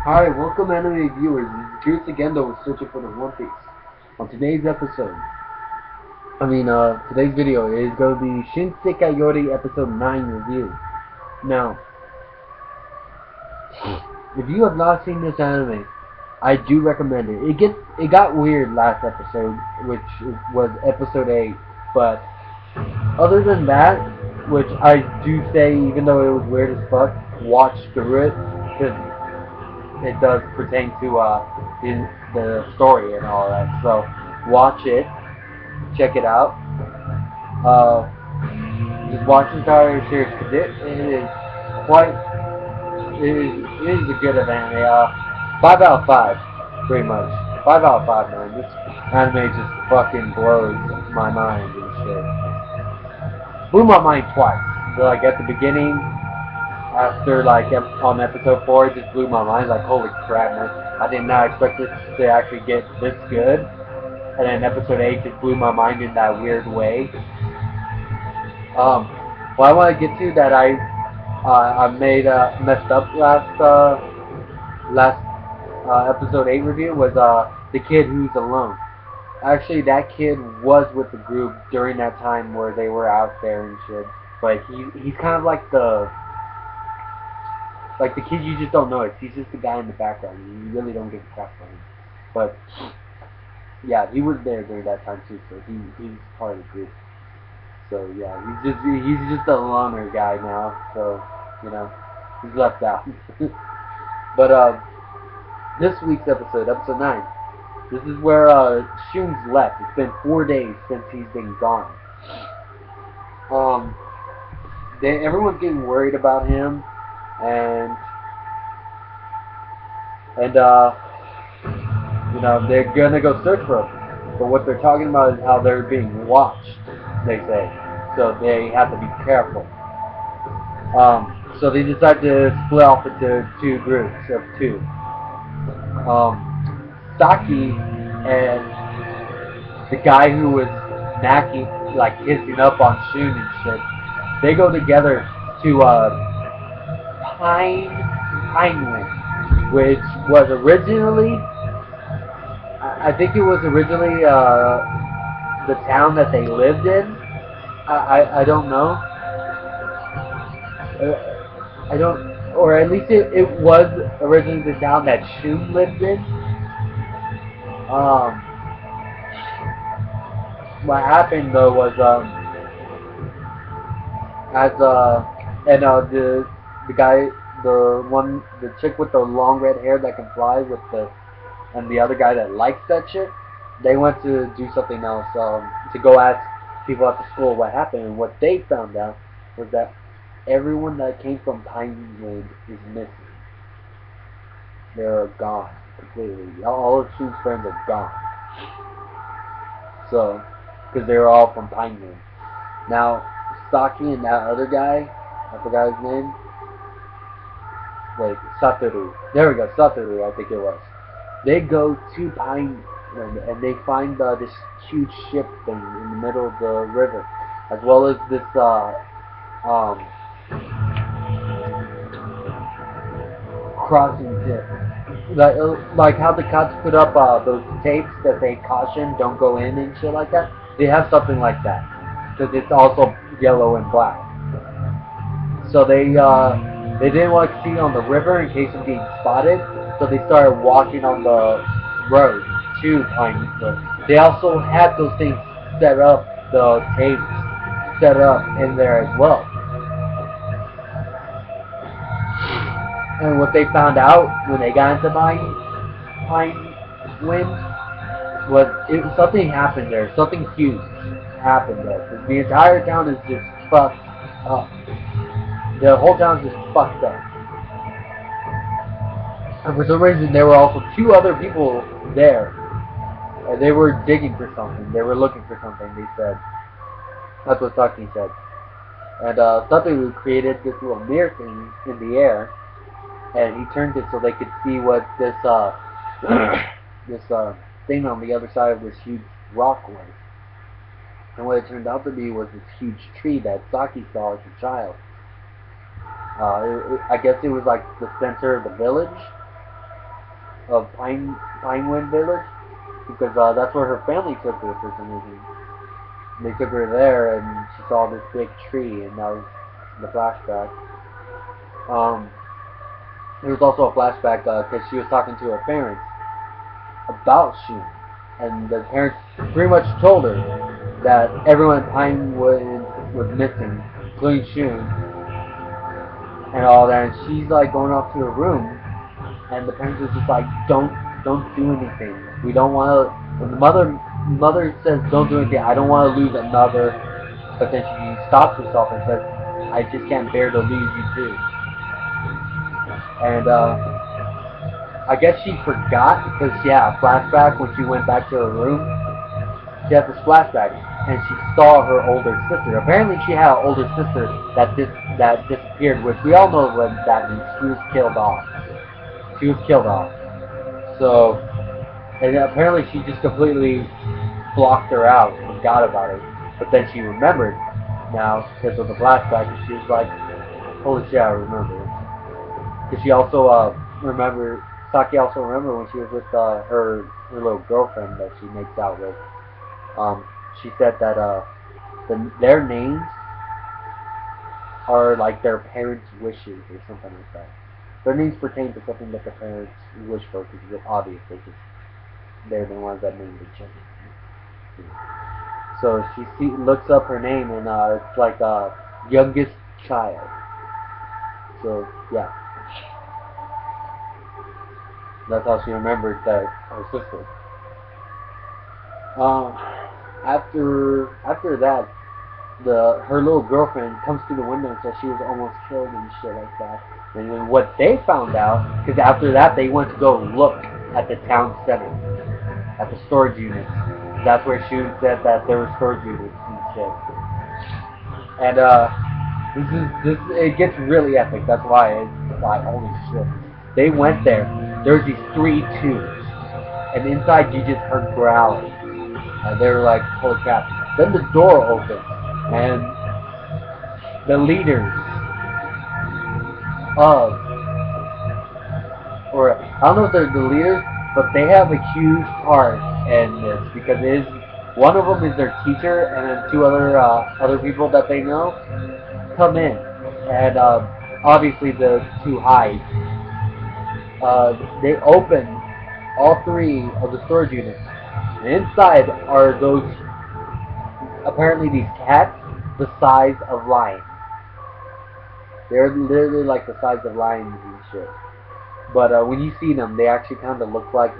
Hi, welcome anime viewers. It's Juice again though we're searching for the One Piece. On today's today's video is going to be Shin Sekai Yori episode 9 review. Now, if you have not seen this anime, I do recommend it. It got weird last episode, which was episode 8, but other than that, which I do say, even though it was weird as fuck, watch through it, because it does pertain to the story and all that. So watch it, check it out. Just watch the entire series because it is quite it is a good anime. 5 out of 5, pretty much. 5 out of 5, man. This anime just fucking blows my mind and shit. Blew my mind twice. So, like at the beginning, after like on episode 4, it just blew my mind. Like holy crap, man! I did not expect this to actually get this good. And then episode 8 just blew my mind in that weird way. What I want to get to that I made messed up last episode 8 review was the kid who's alone. Actually, that kid was with the group during that time where they were out there and shit. But he's kind of like the kid you just don't notice. He's just the guy in the background. You really don't give a crap for him. But yeah, he was there during that time too, so he's part of the group. So yeah, he's just a loner guy now. So he's left out. But this week's episode 9. This is where Shun's left. It's been 4 days since he's been gone. Everyone's getting worried about him, and they're gonna go search for him. But what they're talking about is how they're being watched, they say. So they have to be careful. So they decide to split off into 2 groups of 2. Saki and the guy who was kissing up on Shun and shit, they go together to Pineland, which was originally, I think it was originally the town that they lived in. I don't know. I don't, or at least it was originally the town that Shun lived in. What happened though was the guy, the chick with the long red hair that can fly and the other guy that likes that shit, they went to do something else, to go ask people at the school what happened, and what they found out was that everyone that came from Pineland is missing. They're gone completely. All of Shun's friends are gone. So, because they were all from Pineland. Now, Saki and that other guy, I forgot his name. Wait, Satoru. There we go, Satoru, I think it was. They go to Pineland and they find this huge ship thing in the middle of the river, as well as this crossing tip. Like how the cops put up those tapes that they caution don't go in and shit like that. They have something like that, because it's also yellow and black. So they didn't want to see on the river in case of being spotted, so they started walking on the road to Pinewood. They also had those things set up, the tapes set up in there as well. And what they found out when they got into Pinewind was something happened there. Something huge happened there. Because the entire town is just fucked up. The whole town is just fucked up. And for some reason, there were also 2 other people there. And they were digging for something. They were looking for something, they said. That's what Saki said. And Satoru created this little mirror thing in the air. And he turned it so they could see what this thing on the other side of this huge rock was. And what it turned out to be was this huge tree that Saki saw as a child. I guess it was like the center of the village. of Pinewood Village because that's where her family took her for some reason. They took her there, and she saw this big tree, and that was the flashback. Um, there was also a flashback because she was talking to her parents about Shun, and the parents pretty much told her that everyone in Pinewood was missing, including Shun, and all that. And she's like going off to her room, and the parents are just like, don't do anything. We don't want to. When the mother says don't do anything, I don't want to lose another. But then she stops herself and says, I just can't bear to lose you too. And I guess she forgot because she had a flashback when she went back to her room. She had this flashback, and she saw her older sister. Apparently, she had an older sister that disappeared, which we all know what that means. She was killed off. She was killed off. So, and apparently, she just completely blocked her out, forgot about it. But then she remembered now because of the flashback, and she was like, "Holy shit, I remember." Because she also remember Saki also remember when she was with her little girlfriend that she makes out with. She said that their names are like their parents' wishes or something like that. Their names pertain to something that the parents wish for because obviously they're the ones that named the children. So looks up her name and it's like youngest child. So yeah, that's how she remembered that her sister. Um, after that, her little girlfriend comes through the window and says she was almost killed and shit like that. And then what they found out, because after that they went to go look at the town center, at the storage units. That's where Shun said that there were storage units and shit. And this it gets really epic. That's why it's like holy shit. They went there. There's these 3 tubes, and inside you just heard growling. They were like, holy crap. Then the door opens, and the leaders of, or I don't know if they're the leaders, but they have a huge part in this because it is one of them is their teacher, and then 2 other people that they know come in, and obviously the 2 hide. They open all 3 of the storage units, and inside are those apparently these cats the size of lions. They're literally like the size of lions and shit. But when you see them, they actually kind of look like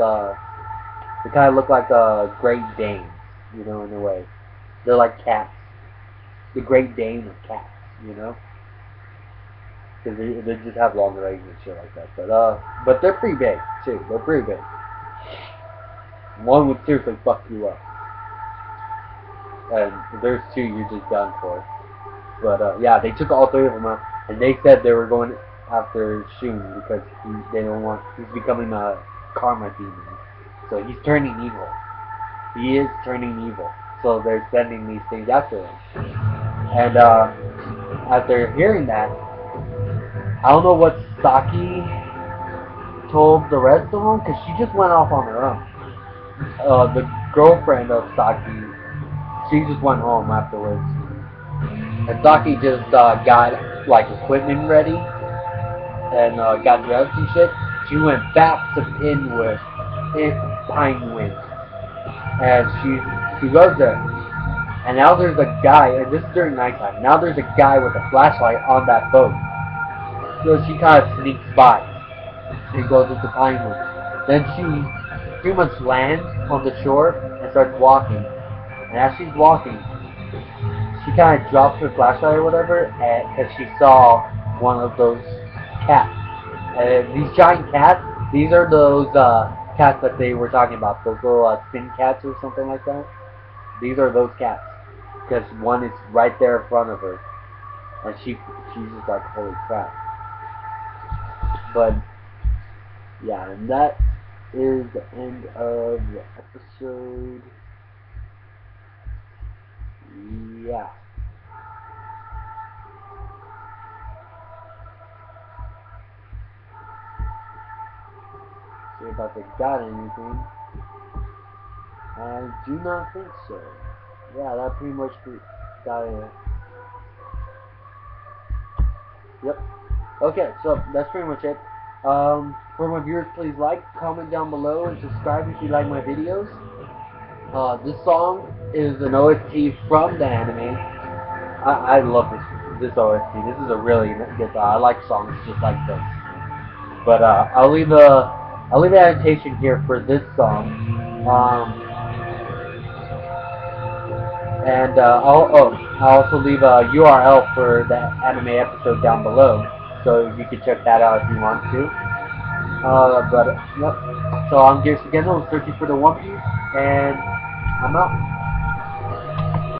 Great Danes, you know, in a way. They're like cats, the Great Dane of cats, you know, because they just have long legs and shit like that. But they're pretty big too. They're pretty big. One would seriously fuck you up, and if there's 2, you're just done for. But yeah, they took all 3 of them out, and they said they were going after Shun because he's becoming a karma demon. So he's turning evil. He is turning evil. So they're sending these things after him. And after hearing that, I don't know what Saki told the rest of them because she just went off on her own. The girlfriend of Saki, she just went home afterwards. And Saki just got like equipment ready and got dressed and shit. She went back to Pinewood, and she goes there. And now there's a guy, and this is during nighttime. Now there's a guy with a flashlight on that boat. So she kind of sneaks by. She goes into Pinewood. Then she pretty much lands on the shore and starts walking. And as she's walking, she kind of drops her flashlight or whatever, because she saw one of those cats. And these giant cats, these are those cats that they were talking about, those little thin cats or something like that. These are those cats, because one is right there in front of her, and she's just like, holy crap. But yeah, and that is the end of the episode. Yeah. See if they got anything. I do not think so. Yeah, that pretty much got it. Yep. Okay, so that's pretty much it. For my viewers, please like, comment down below, and subscribe if you like my videos. This song is an OST from the anime. I love this OST. This is a really good song. I like songs just like this. But I'll leave the annotation here for this song. And I'll also leave a URL for the anime episode down below, so you can check that out if you want to. But yep. So I'm Gears again. I'm searching for the One Piece, and I'm out.